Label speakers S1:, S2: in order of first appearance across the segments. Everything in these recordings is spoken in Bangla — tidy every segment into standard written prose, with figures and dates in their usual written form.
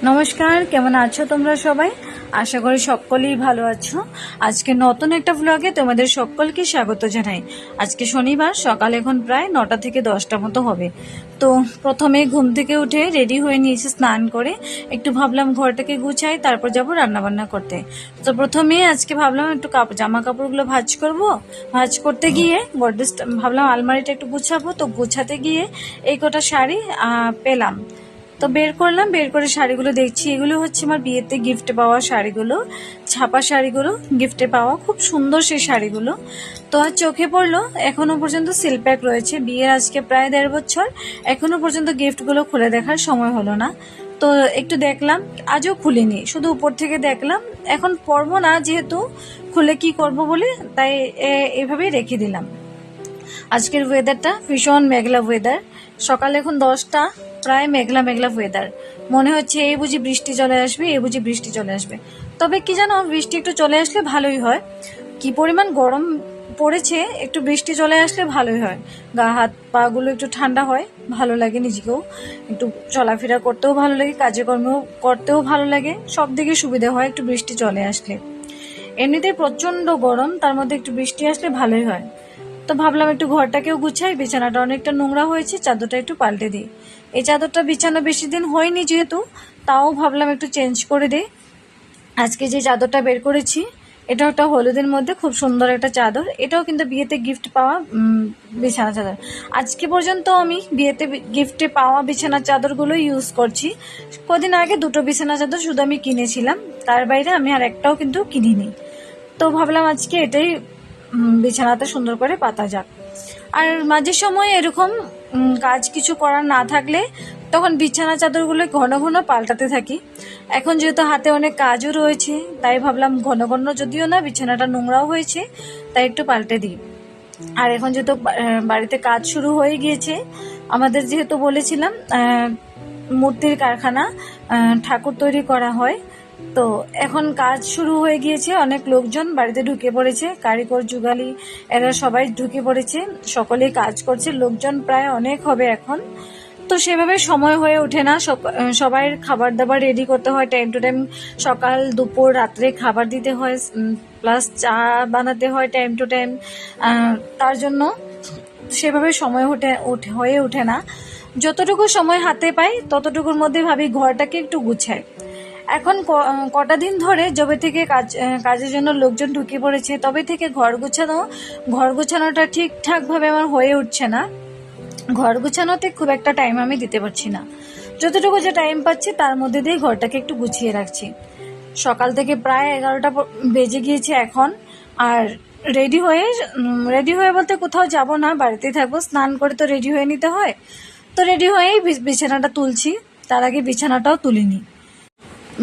S1: নমস্কার, কেমন আছো তোমরা সবাই? আশা করি সকলেই ভালো আছো। আজকে নতুন একটা ব্লগে তোমাদের সকলকে স্বাগত জানাই। আজকে শনিবার, সকাল এখন প্রায় 9টা থেকে 10টা মতো হবে। তো প্রথমে ঘুম থেকে উঠে রেডি হয়ে নিয়েছি, স্নান করে একটু ভাবলাম ঘরটাকে গুছাই, তারপর যাব রান্নাবান্না করতে। তো প্রথমে আজকে ভাবলাম একটু জামা কাপড়গুলো ভাঁজ করব। ভাঁজ করতে গিয়ে গডরেজ ভাবলাম আলমারিটা একটু গুছাবো, তো গুছাতে গিয়ে এই কটা শাড়ি পেলাম। তো বের করলাম, বের করে শাড়িগুলো দেখছি। এগুলো হচ্ছে আমার বিয়েতে গিফটে পাওয়া শাড়িগুলো, ছাপা শাড়িগুলো গিফটে পাওয়া, খুব সুন্দর সেই শাড়িগুলো। তো আর চোখে পড়লো এখনো পর্যন্ত সিল প্যাক রয়েছে। বিয়ের আজকে প্রায় 1.5 বছর, এখনো পর্যন্ত গিফটগুলো খুলে দেখার সময় হলো না। তো একটু দেখলাম, আজও খুলিনি, শুধু উপর থেকে দেখলাম। এখন পরবো না, যেহেতু খুলে কি করব বলে, তাই এভাবেই রেখে দিলাম। আজকের ওয়েদারটা ভীষণ মেঘলা ওয়েদার। সকাল এখন 10টা, প্রায় মেঘলা মেঘলা ওয়েদার। মনে হচ্ছে এই বুঝি বৃষ্টি চলে আসবে, এই বুঝি বৃষ্টি চলে আসবে। তবে কি জানো, বৃষ্টি একটু চলে আসলে ভালোই হয়। কি পরিমাণ গরম পড়েছে, একটু বৃষ্টি চলে আসলে ভালোই হয়। গা হাত পা গুলো একটু ঠান্ডা হয়, ভালো লাগে, নিজেকেও একটু চলাফেরা করতেও ভালো লাগে, কাজকর্ম করতেও ভালো লাগে, সব দিকে সুবিধা হয় একটু বৃষ্টি চলে আসলে। এমনিতেই প্রচন্ড গরম, তার মধ্যে একটু বৃষ্টি আসলে ভালোই হয়। তো ভাবলাম একটু ঘরটাকেও গুছাই, বিছানাটা অনেকটা নোংরা হয়েছে, চাদরটা একটু পাল্টে দিই। এই চাদরটা বিছানা বেশি দিন হয়নি যেহেতু, তাও ভাবলাম একটু চেঞ্জ করে দিই। আজকে যে চাদরটা বের করেছি, এটা একটা হলুদের মধ্যে খুব সুন্দর একটা চাদর। এটাও কিন্তু বিয়েতে গিফট পাওয়া বিছানা চাদর। আজকে পর্যন্ত আমি বিয়েতে গিফটে পাওয়া বিছানা চাদরগুলোই ইউজ করছি। কদিন আগে 2টো বিছানা চাদর শুধু আমি কিনেছিলাম, তার বাইরে আমি আর একটাও কিন্তু কিনিনি। তো ভাবলাম আজকে এটাই বিছানাতে সুন্দর করে পাতা যাক। আর মাঝে সময় এরকম কাজ কিছু করার না থাকলে তখন বিছানা চাদরগুলো ঘন ঘন পাল্টাতে থাকি। এখন যেহেতু হাতে অনেক কাজও রয়েছে, তাই ভাবলাম ঘন ঘন, যদিও না বিছানাটা নোংরাও হয়েছে, তাই একটু পাল্টে দিই। আর এখন যেহেতু বাড়িতে কাজ শুরু হয়ে গিয়েছে, আমাদের যেহেতু বলেছিলাম মূর্তির কারখানা, ঠাকুর তৈরি করা হয়, তো এখন কাজ শুরু হয়ে গিয়েছে। অনেক লোকজন বাড়িতে ঢুকে পড়েছে, কারিগর যুগালি এরা সবাই ঢুকে পড়েছে, সকলেই কাজ করছে, লোকজন প্রায় অনেক হবে এখন। তো সেভাবে সময় হয়ে ওঠে না, সবাই খাবার দাবার রেডি করতে হয় টাইম টু টাইম। সকাল দুপুর রাত্রে খাবার দিতে হয়, প্লাস চা বানাতে হয় টাইম টু টাইম। তার জন্য সেভাবে সময় হয়ে ওঠে না। যতটুকু সময় হাতে পাই ততটুকুর মধ্যে ভাবি ঘরটাকে একটু গুছাই। এখন কটা দিন ধরে যবে থেকে কাজের জন্য লোকজন ঢুকে পড়েছে, তবে থেকে ঘর গোছানোটা ঠিকঠাকভাবে আমার হয়ে উঠছে না। ঘর গোছানোতে খুব একটা টাইম আমি দিতে পারছি না। যতটুকু যে টাইম পাচ্ছি তার মধ্যে দিয়ে ঘরটাকে একটু গুছিয়ে রাখছি। সকাল থেকে প্রায় 11টা বেজে গিয়েছে এখন। আর রেডি হয়ে বলতে কোথাও যাব না, বাড়িতেই থাকবো। স্নান করে তো রেডি হয়ে নিতে হয়, তো রেডি হয়েই বিছানাটা তুলছি। তার আগে বিছানাটাও তুলিনি।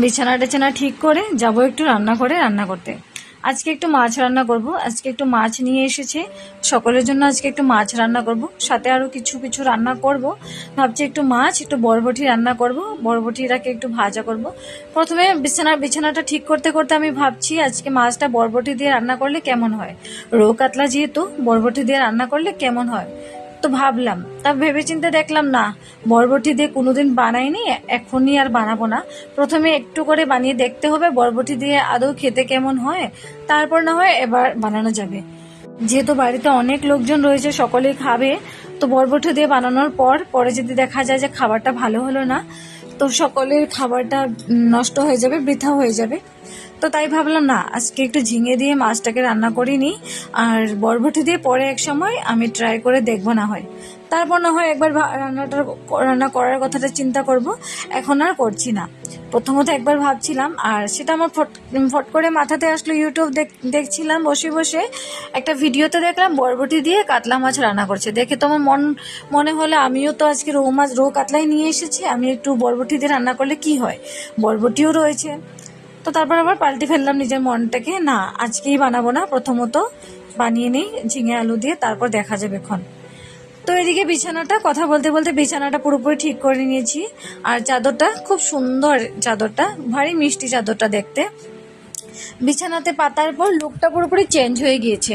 S1: বিছানা টিছানা ঠিক করে যাব একটু রান্না করতে। আজকে একটু মাছ রান্না করব। আজকে একটু মাছ নিয়ে এসেছে, সকলের জন্য আজকে একটু মাছ রান্না করব, সাথে আরও কিছু কিছু রান্না করব। ভাবছি একটু মাছ, একটু বরবটি রান্না করব, বরবটিটাকে একটু ভাজা করব। প্রথমে বিছানাটা ঠিক করতে করতে আমি ভাবছি আজকে মাছটা বরবটি দিয়ে রান্না করলে কেমন হয়। রৌ কাতলা যেহেতু, বরবটি দিয়ে রান্না করলে কেমন হয়। তো ভাবলাম, তা ভেবেচিন্তে দেখলাম না, বরবটি দিয়ে কোনোদিন বানাইনি, এখনই আর বানাবো না। প্রথমে একটু করে বানিয়ে দেখতে হবে বরবটি দিয়ে আদৌ খেতে কেমন হয়, তারপর না হয় এবার বানানো যাবে। যেহেতু বাড়িতে অনেক লোকজন রয়েছে, সকলেই খাবে, তো বরবটি দিয়ে বানানোর পরে যদি দেখা যায় যে খাবারটা ভালো হলো না, তো সকলের খাবারটা নষ্ট হয়ে যাবে, বৃথা হয়ে যাবে। তো তাই ভাবলাম না, আজকে একটু ঝিঙে দিয়ে মাছটাকে রান্না করিনি, আর বরবটি দিয়ে পরে এক সময় আমি ট্রাই করে দেখবো না হয়। তারপর না হয় একবার রান্না করার কথাটা চিন্তা করব, এখন আর করছি না। প্রথমত একবার ভাবছিলাম, আর সেটা আমার ফট করে মাথাতে আসলো। ইউটিউব দেখছিলাম বসে বসে, একটা ভিডিওতে দেখলাম বরবটি দিয়ে কাতলা মাছ রান্না করছে। দেখে তো আমার মনে হলো আমিও তো আজকে রৌ কাতলাই নিয়ে এসেছি, আমি একটু বরবটি দিয়ে রান্না করলে কি হয়, বরবটিও রয়েছে। তো তারপর আবার পাল্টে ফেললাম নিজের মনটাকে, না আজকেই বানাবো না, প্রথমত বানিয়ে নিই ঝিঙে আলু দিয়ে, তারপর দেখা যাবে এখন। তো এদিকে কথা বলতে বলতে বিছানাটা পুরোপুরি ঠিক করে নিয়েছি। আর চাদরটা খুব সুন্দর, চাদরটা ভারী মিষ্টি, চাদরটা দেখতে। বিছানাতে পাতার পর লুকটা পুরোপুরি চেঞ্জ হয়ে গিয়েছে।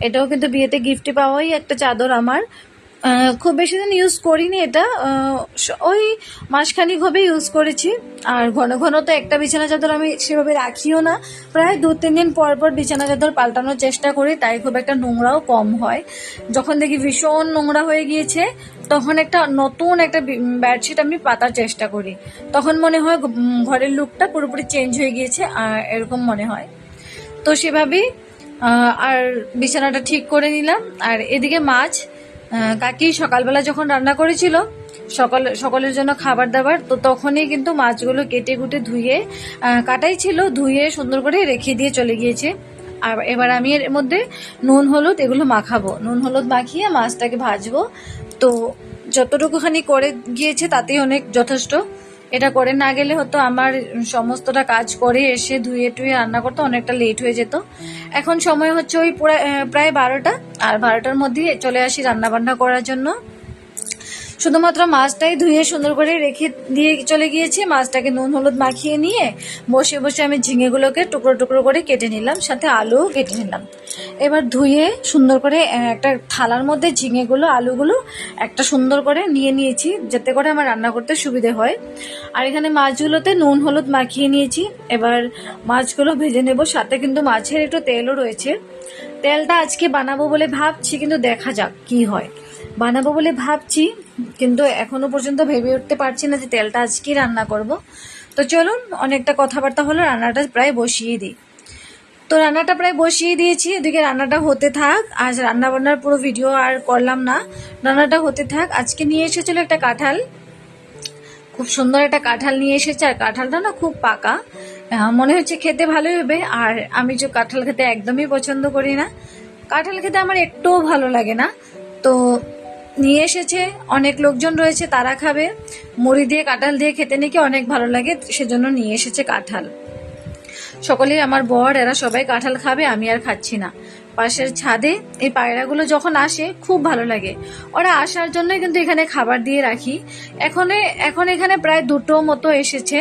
S1: এটাও কিন্তু বিয়েতে গিফটে পাওয়াই একটা চাদর আমার। খুব বেশি দিন ইউজ করিনি এটা, ওই মাসখানিক হবে ইউজ করেছি। আর ঘন ঘন তো একটা বিছানা চাদর আমি সেভাবে রাখিও না, প্রায় 2-3 দিন পর পর বিছানা চাদর পাল্টানোর চেষ্টা করি, তাই খুব একটা নোংরাও কম হয়। যখন দেখি ভীষণ নোংরা হয়ে গিয়েছে তখন একটা নতুন একটা বেডশিট আমি পাতার চেষ্টা করি, তখন মনে হয় ঘরের লুকটা পুরোপুরি চেঞ্জ হয়ে গিয়েছে, এরকম মনে হয়। তো সেভাবেই আর বিছানাটা ঠিক করে নিলাম। আর এদিকে মাছ কাকি সকালবেলা যখন রান্না করেছিল সকলের জন্য খাবার দাবার, তো তখনই কিন্তু মাছগুলো কেটে কুটে ধুয়ে কাটাই ছিল, ধুয়ে সুন্দর করে রেখে দিয়ে চলে গিয়েছে। আর এবার আমি এর মধ্যে নুন হলুদ এগুলো মাখাবো, নুন হলুদ মাখিয়ে মাছটাকে ভাজবো। তো যতটুকুখানি করে গিয়েছে তাতেই অনেক যথেষ্ট। এটা করে না গেলে হতো আমার সমস্তটা কাজ করে এসে ধুয়ে টুয়ে রান্না করতে অনেকটা লেট হয়ে যেত। এখন সময় হচ্ছে ওই প্রায় 12টা, আর 12টার মধ্যেই চলে আসি রান্না বান্না করার জন্য। শুধুমাত্র মাছটাই ধুয়ে সুন্দর করে রেখে দিয়ে চলে গিয়েছি, মাছটাকে নুন হলুদ মাখিয়ে নিয়ে বসে বসে আমি ঝিঙেগুলোকে টুকরো টুকরো করে কেটে নিলাম, সাথে আলুও কেটে নিলাম। এবার ধুয়ে সুন্দর করে একটা থালার মধ্যে ঝিঙেগুলো আলুগুলো একটা সুন্দর করে নিয়ে নিয়েছি, যাতে করে আমার রান্না করতে সুবিধে হয়। আর এখানে মাছগুলোতে নুন হলুদ মাখিয়ে নিয়েছি, এবার মাছগুলো ভেজে নেব। সাথে কিন্তু মাছের একটু তেলও রয়েছে, তেলটা আজকে বানাবো বলে ভাবছি, কিন্তু দেখা যাক কি হয়। বানাবো বলে ভাবছি, কিন্তু এখনো পর্যন্ত ভেবে উঠতে পারছি না যে তেলটা আজকে রান্না করব। তো চলুন, অনেকটা কথাবার্তা হলো, রান্নাটা প্রায় বসিয়ে দিই। তো রান্নাটা প্রায় বসিয়ে দিয়েছি, এদিকে রান্নাটা হতে থাক। আজ রান্না বান্নার পুরো ভিডিও আর করলাম না, রান্নাটা হতে থাক। আজকে নিয়ে এসেছিল একটা কাঁঠাল, খুব সুন্দর একটা কাঁঠাল নিয়ে এসেছে, আর কাঁঠালটা না খুব পাকা, মনে হচ্ছে খেতে ভালোই হবে। আর আমি যে কাঁঠাল খেতে একদমই পছন্দ করি না, কাঁঠাল খেতে আমার একটুও ভালো লাগে না। তো নিয়ে এসেছে, অনেক লোকজন রয়েছে তারা খাবে, মুড়ি দিয়ে কাঁঠাল দিয়ে খেতে নাকি অনেক ভালো লাগে, সেজন্য নিয়ে এসেছে কাঁঠাল। সকলেই আমার বর এরা সবাই কাঁঠাল খাবে, আমি আর খাচ্ছি না। পাশের ছাদে এই পায়রাগুলো যখন আসে খুব ভালো লাগে, ওরা আসার জন্যই কিন্তু এখানে খাবার দিয়ে রাখি। এখন এখানে প্রায় 2টো মতো এসেছে,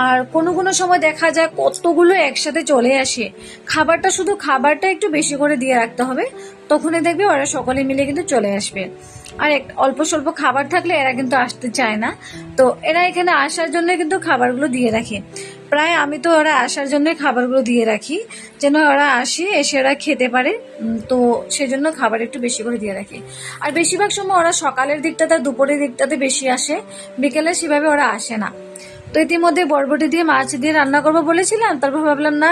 S1: আর কোনো কোনো সময় দেখা যায় কতগুলো একসাথে চলে আসে। শুধু খাবারটা একটু বেশি করে দিয়ে রাখতে হবে, তখনই দেখবে ওরা সকলে মিলে কিন্তু চলে আসবে। আর অল্প স্বল্প খাবার থাকলে এরা কিন্তু আসতে চায় না, তো এরা এখানে আসার জন্য কিন্তু খাবারগুলো দিয়ে রাখে। প্রায় আমি তো ওরা আসার জন্য খাবারগুলো দিয়ে রাখি, যেন ওরা আসে এসে ওরা খেতে পারে, তো সেজন্য খাবার একটু বেশি করে দিয়ে রাখি। আর বেশিরভাগ সময় ওরা সকালের দিকটাতে দুপুরের দিকটাতে বেশি আসে, বিকেলে সেভাবে ওরা আসে না। তো ইতিমধ্যে বরবটি দিয়ে মাছ দিয়ে রান্না করবো বলেছিলাম, তারপর ভাবলাম না,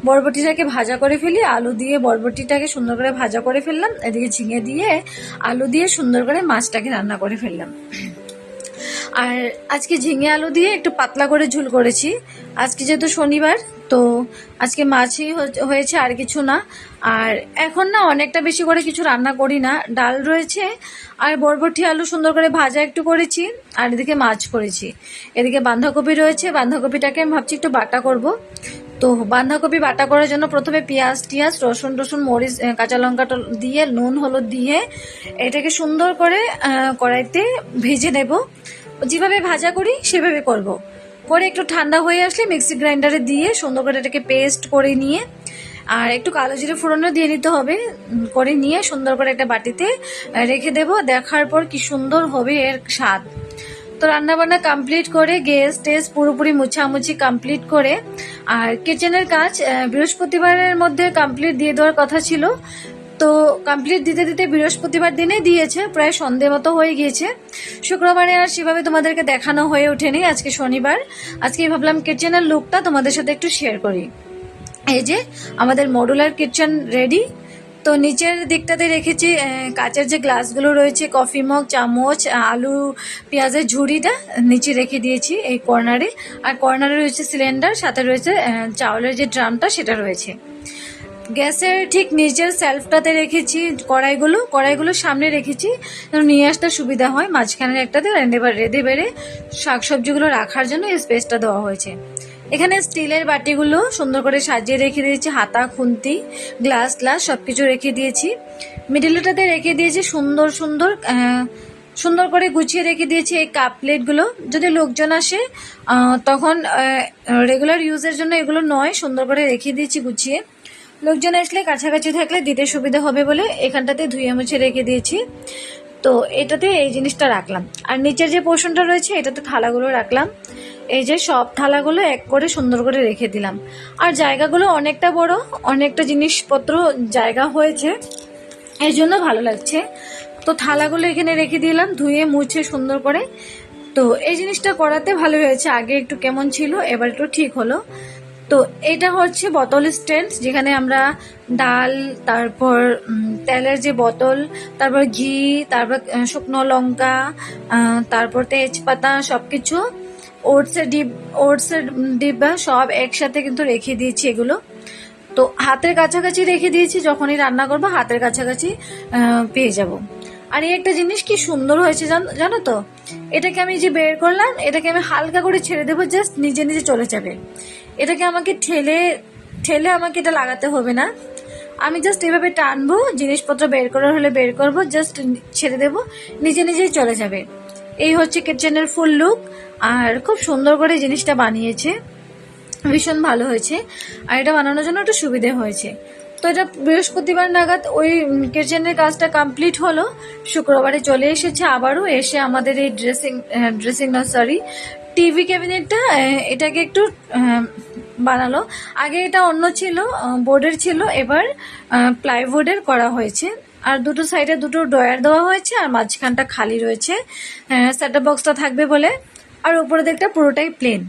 S1: বরবটিটাকে ভাজা করে ফেলি, আলু দিয়ে বরবটিটাকে সুন্দর করে ভাজা করে ফেললাম, এদিকে ঝিঙে দিয়ে আলু দিয়ে সুন্দর করে মাছটাকে রান্না করে ফেললাম। আর আজকে ঝিঙে আলু দিয়ে একটু পাতলা করে ঝোল করেছি, আজকে যেহেতু শনিবার, তো আজকে মাছই হয়েছে, আর কিছু না। আর এখন না অনেকটা বেশি করে কিছু রান্না করি না, ডাল রয়েছে আর বরবটি আলু সুন্দর করে ভাজা একটু করেছি, আর এদিকে মাছ করেছি। এদিকে বাঁধাকপি রয়েছে, বাঁধাকপিটাকে আমি ভাবছি একটু বাটা করব। তো বাঁধাকপি বাটা করার জন্য প্রথমে পেঁয়াজ টিয়াজ রসুন টসুন মরিচ কাঁচা লঙ্কা দিয়ে নুন হলুদ দিয়ে এটাকে সুন্দর করে কড়াইতে ভেজে নেব, যেভাবে ভাজা করি সেভাবে করব। করে একটু ঠান্ডা হয়ে আসলে মিক্সি গ্রাইন্ডারে দিয়ে সুন্দর করে এটাকে পেস্ট করে নিয়ে, আর একটু কালো জিরে ফোড়নও দিয়ে নিতে হবে, করে নিয়ে সুন্দর করে একটা বাটিতে রেখে দেব। দেখার পর কি সুন্দর হবে এর স্বাদ। তো রান্নাবান্না কমপ্লিট করে গ্যাস টেস পুরোপুরি মুছামুছি কমপ্লিট করে, আর কিচেনের কাজ বৃহস্পতিবারের মধ্যে কমপ্লিট দিয়ে দেওয়ার কথা ছিল, তো কমপ্লিট দিতে দিতে বৃহস্পতিবার দিনে দিয়েছে, প্রায় সন্ধে মতো হয়ে গিয়েছে। শুক্রবারে আর সেভাবে তোমাদেরকে দেখানো হয়ে ওঠেনি, আজকে শনিবার। আজকে ভাবলাম কিচেনের লুকটা তোমাদের সাথে একটু শেয়ার করি। এই যে আমাদের মডুলার কিচেন রেডি। তো নিচের দিকটাতে রেখেছি কাচের যে গ্লাসগুলো রয়েছে, কফি মগ, চামচ, আলু পেঁয়াজের ঝুড়িটা নিচে রেখে দিয়েছি এই কর্নারে। আর কর্নারে রয়েছে সিলিন্ডার, সাথে রয়েছে চাউলের যে ড্রামটা সেটা রয়েছে। গ্যাসের ঠিক নিচের সেলফটাতে রেখেছি কড়াইগুলো সামনে রেখেছি যেন নিয়ে আসতে সুবিধা হয়। মাঝখানের একটাতে রেঁধে বেড়ে শাকসবজিগুলো রাখার জন্য এই স্পেসটা দেওয়া হয়েছে। এখানে স্টিলের বাটিগুলো সুন্দর করে সাজিয়ে রেখে দিয়েছি, হাতা খুন্তি গ্লাস সবকিছু রেখে দিয়েছি। মিডিলটাতে রেখে দিয়েছি সুন্দর করে গুছিয়ে রেখে দিয়েছি এই কাপ প্লেটগুলো। যদি লোকজন আসে তখন রেগুলার ইউজের জন্য এগুলো নয়, সুন্দর করে রেখে দিয়েছি গুছিয়ে। লোকজন আসলে কাছাকাছি থাকলে দিতে সুবিধা হবে বলে এখানটাতে ধুয়ে মুছে রেখে দিয়েছি। তো এটাতে এই জিনিসটা রাখলাম। আর নিচের যে পোর্শনটা রয়েছে এটাতে থালাগুলো রাখলাম। এই যে সব থালাগুলো এক করে সুন্দর করে রেখে দিলাম। আর জায়গাগুলো অনেকটা বড়, অনেকটা জিনিসপত্র জায়গা হয়েছে, এই জন্য ভালো লাগছে। তো থালাগুলো এখানে রেখে দিলাম ধুয়ে মুছে সুন্দর করে। তো এই জিনিসটা করাতে ভালো হয়েছে, আগে একটু কেমন ছিল এবার একটু ঠিক হলো। তো এটা হচ্ছে বোতল স্ট্যান্ড, যেখানে আমরা ডাল, তারপর তেলের যে বোতল, তারপর ঘি, তারপর শুকনো লঙ্কা, তারপর তেজপাতা, সবকিছু, ওটসের ডিব্বা সব একসাথে কিন্তু রেখে দিয়েছি এগুলো। তো হাতের কাছাকাছি রেখে দিয়েছি, যখনই রান্না করবো হাতের কাছাকাছি পেয়ে যাব। আর এই একটা জিনিস কি সুন্দর হয়েছে জানো তো, এটাকে আমি যে বের করলাম, এটাকে আমি হালকা করে ছেড়ে দেবো, জাস্ট নিজে নিজে চলে যাবে। এটাকে আমাকে ঠেলে আমাকে এটা লাগাতে হবে না, আমি জাস্ট এভাবে টানবো, জিনিসপত্র বের করার হলে বের করবো, জাস্ট ছেড়ে দেবো, নিজে নিজেই চলে যাবে। এই হচ্ছে কিচেনের ফুল লুক। আর খুব সুন্দর করে জিনিসটা বানিয়েছে, ভীষণ ভালো হয়েছে। আর এটা বানানোর জন্য একটু সুবিধে হয়েছে। তো এটা বৃহস্পতিবার নাগাদ ওই কিচেনের কাজটা কমপ্লিট হলো, শুক্রবারে চলে এসেছে আবারও, এসে আমাদের এই টিভি ক্যাবিনেটটা এটাকে একটু বানালো। আগে এটা অন্য ছিল, বোর্ডের ছিল, এবার প্লাইউডের করা হয়েছে। আর দুটো সাইডে দুটো ডয়ার দেওয়া হয়েছে, আর মাঝখানটা খালি রয়েছে সেটআপ বক্সটা থাকবে বলে। আর উপরে দিকটা পুরোটাই প্লেন।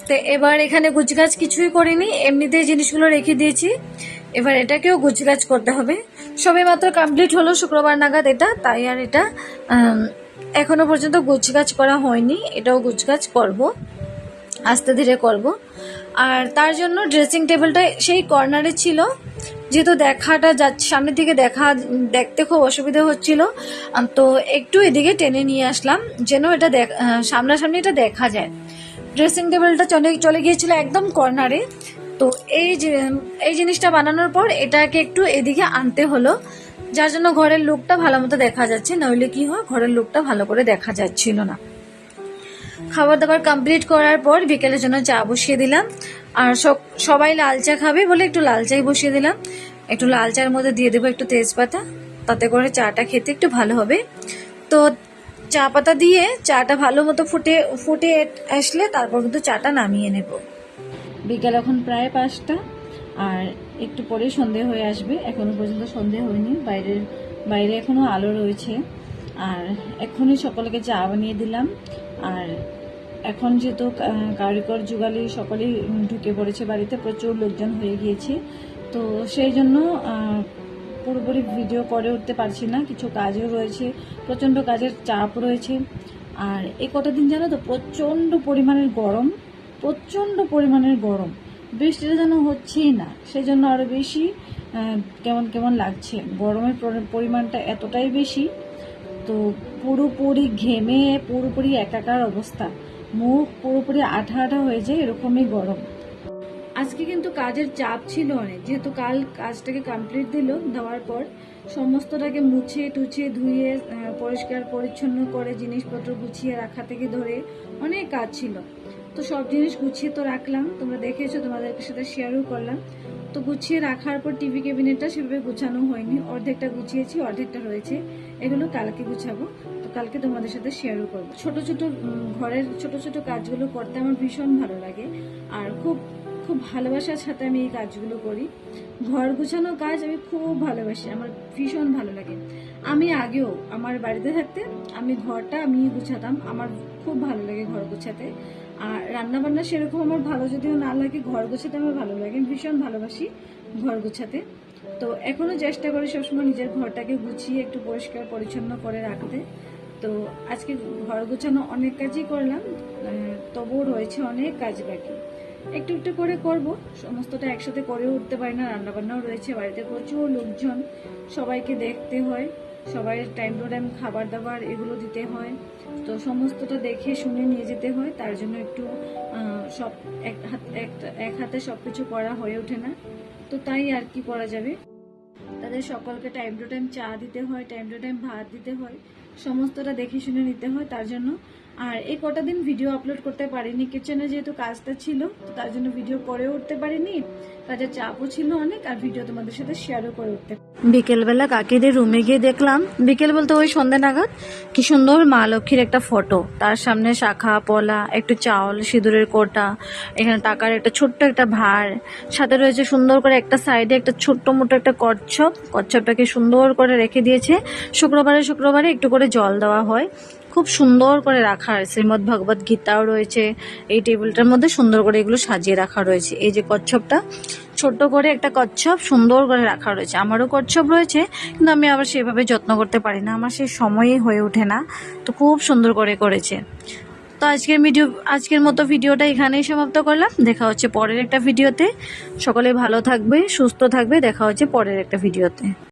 S1: তো এবার এখানে গুছগাছ কিছুই করিনি, এমনিতেই জিনিসগুলো রেখে দিয়েছি। এবার এটাকেও গুছগাছ করতে হবে। সবে মাত্র কমপ্লিট হলো শুক্রবার নাগাদ এটা, তাই আর এটা এখনো পর্যন্ত গুছগাছ করা হয়নি, এটাও গুছগাছ করব, আস্তে ধীরে করব। আর তার জন্য ড্রেসিং টেবিলটা সেই কর্নারে ছিল, যেহেতু দেখাটা যাচ্ছে সামনের দিকে, দেখতে খুব অসুবিধা হচ্ছিল, তো একটু এদিকে টেনে নিয়ে আসলাম যেন এটা সামনাসামনি এটা দেখা যায়। ড্রেসিং টেবিলটা চলে গিয়েছিল একদম কর্নারে। তো এই জিনিসটা বানানোর পর এটাকে একটু এদিকে আনতে হলো, যার জন্য ঘরের লুকটা ভালো মতো দেখা যাচ্ছে, নইলে কি হয় ঘরের লুকটা ভালো করে দেখা যাচ্ছিল না। খাবার দাবার কমপ্লিট করার পর বিকেলের জন্য চা বসিয়ে দিলাম। আর সবাই লাল চা খাবে বলে একটু লাল চাই বসিয়ে দিলাম। একটু লাল চার মধ্যে দিয়ে দেবো একটু তেজপাতা, তাতে করে চাটা খেতে একটু ভালো হবে। তো চা পাতা দিয়ে চাটা ভালো মতো ফুটে আসলে তারপর কিন্তু চাটা নামিয়ে নেব। বিকেল এখন প্রায় 5টা, আর একটু পরে সন্ধে হয়ে আসবে, এখনো পর্যন্ত সন্ধে হয়নি, বাইরে এখনো আলো রয়েছে। আর এখনই সকলকে চা বানিয়ে দিলাম। আর এখন যেহেতু কারিগর যুগালি সকলেই ঢুকে পড়েছে বাড়িতে, প্রচুর লোকজন হয়ে গিয়েছে, তো সেই জন্য পুরোপুরি ভিডিও করে উঠতে পারছি না, কিছু কাজও রয়েছে, প্রচণ্ড কাজের চাপ রয়েছে। আর এই কটা দিন জানো তো প্রচণ্ড পরিমাণের গরম, বৃষ্টিটা যেন হচ্ছেই না, সেই জন্য আরও বেশি কেমন লাগছে। গরমের পরিমাণটা এতটাই বেশি, তো পুরোপুরি ঘেমে পুরোপুরি একাকার অবস্থা, মুখ পুরোপুরি আঠা হয়ে যায়, এরকমই গরম। আজকে কিন্তু কাজের চাপ ছিল অনেক, যেহেতু কাল কাজটাকে কমপ্লিট দেওয়ার পর সমস্তটাকে মুছে টুছে ধুয়ে পরিষ্কার পরিচ্ছন্ন করে জিনিসপত্র গুছিয়ে রাখা থেকে ধরে অনেক কাজ ছিল। তো সব জিনিস গুছিয়ে তো রাখলাম, তোমরা দেখেছো, তোমাদের সাথে শেয়ারও করলাম। তো গুছিয়ে রাখার পর টিভি ক্যাবিনেটটা সেভাবে গুছানো হয়নি, অর্ধেকটা গুছিয়েছি, অর্ধেকটা রয়েছে, এগুলো কালকে গুছাবো। তো কালকে তোমাদের সাথে শেয়ারও করবো। ঘরের ছোট ছোট কাজগুলো করতে আমার ভীষণ ভালো লাগে, আর খুব ভালোবাসার সাথে আমি এই কাজগুলো করি। ঘর গুছানো কাজ আমি খুব ভালোবাসি, আমার ভীষণ ভালো লাগে। আমি আগেও আমার বাড়িতে থাকতে আমি ঘরটা আমি গুছাতাম, আমার খুব ভালো লাগে ঘর গুছাতে। আর রান্না বান্না সেরকম আমার ভালো যদিও না লাগে, ঘর গোছাতে আমার ভালো লাগে, আমি ভীষণ ভালোবাসি ঘর গোছাতে। তো এখনো চেষ্টা করি সবসময় নিজের ঘরটাকে গুছিয়ে একটু পরিষ্কার পরিচ্ছন্ন করে রাখতে। তো আজকে ঘর গোছানো অনেক কাজই করলাম, তবুও রয়েছে অনেক কাজ বাকি, একটু একটু করে করব, সমস্তটা একসাথে করে উঠতে পারি না। রান্নাবান্নাও রয়েছে, বাড়িতে প্রচুর লোকজন, সবাইকে দেখতে হয়, সবাই টাইম টু টাইম খাবার দাবার এগুলো দিতে হয়, তো সমস্তটা দেখে শুনে নিয়ে যেতে হয়, তার জন্য একটু সব এক হাতে সবকিছু করা হয়ে ওঠে না। তো তাই আর কি করা যাবে, তাদের সকলকে টাইম টু টাইম চা দিতে হয়, টাইম টু টাইম ভাত দিতে হয়, সমস্তটা দেখে শুনে নিতে হয়, তার জন্য আর এই কটা দিন ভিডিও আপলোড করতে পারিনি, কিচেনে যেহেতু কাজটা ছিল তো তার জন্য ভিডিও করে উঠতে পারিনি, কাজের চাপও ছিল অনেক, আর ভিডিও তোমাদের সাথে শেয়ারও করে উঠতে। বিকেলবেলা কাকিদের রুমে গিয়ে দেখলাম, বিকেল বলতে ওই সন্ধ্যে নাগাদ, কি সুন্দর মা লক্ষ্মীর একটা ফটো, তার সামনে শাখা পলা, একটু চাউল, সিঁদুরের কোটা, এখানে টাকার একটা ছোট্ট একটা ভার, সাথে রয়েছে সুন্দর করে একটা সাইডে একটা ছোট্ট মোটো একটা কচ্ছপটাকে সুন্দর করে রেখে দিয়েছে। শুক্রবারে একটু করে জল দেওয়া হয়, খুব সুন্দর করে রাখা হয়। শ্রীমদ্ ভগবত গীতাও রয়েছে এই টেবিলটার মধ্যে, সুন্দর করে এগুলো সাজিয়ে রাখা রয়েছে। এই যে কচ্ছপটা, ছোট্ট করে একটা কচ্ছপ সুন্দর করে রাখা রয়েছে। আমারও কচ্ছপ রয়েছে, কিন্তু আমি আবার সেভাবে যত্ন করতে পারি না, আমার সেই সময়ই হয়ে ওঠে না, তো খুব সুন্দর করে করেছে। তো আজকের মতো ভিডিওটা এখানেই সমাপ্ত করলাম। দেখা হচ্ছে পরের একটা ভিডিওতে। সকলে ভালো থাকবে, সুস্থ থাকবে, দেখা হচ্ছে পরের একটা ভিডিওতে।